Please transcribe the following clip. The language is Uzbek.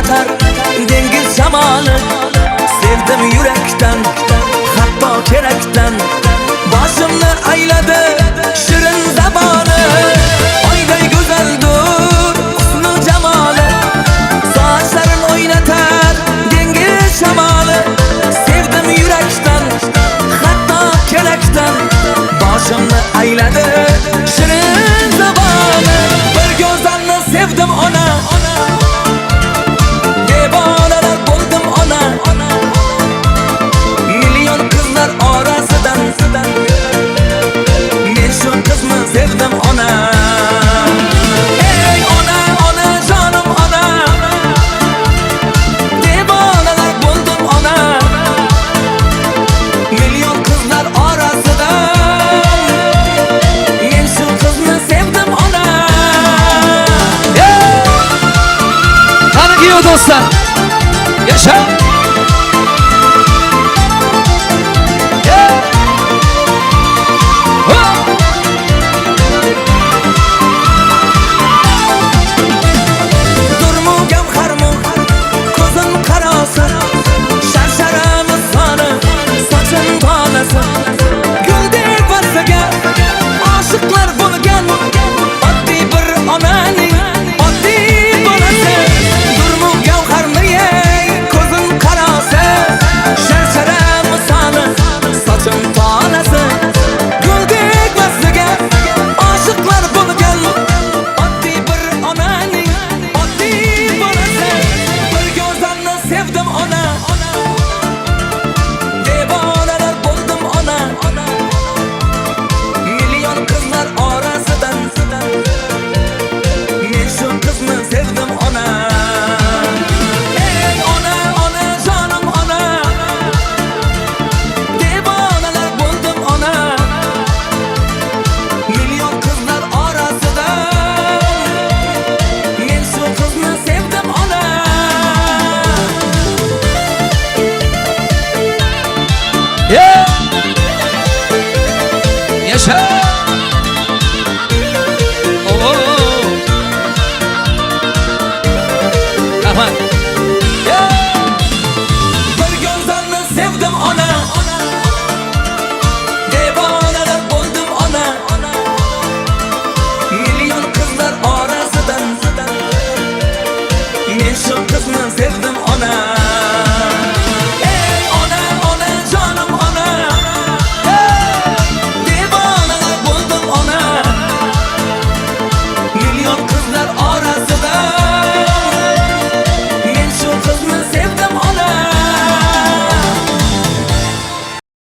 oynatar dengiz shamoli. Sevdim yurakdan, hatto kerakdan. Boshimni ayladi shirin zaboni. Oyday go'zaldur husnu jamoli. Sochlarin oynatar dengiz shamoli. Sevdim yurakdan, hatto kerakdan. Boshimni ayladi shirin zaboni. Bir go'zalni sevdim ona. Devonalar bo'ldim ona. Million qizlar orasidan men shu qizni sevdim ona. Ey ona, ona jonim ona. Devonalar bo'ldim ona. Million qizlar orasidan men shu qizni sevdim ona. Qani do'stlar, yaşa. Yaşa. Rahmat. Bir go'zalni sevdim ona. Devonalar bo'ldim ona. Million qizlar orasidan men shu qizni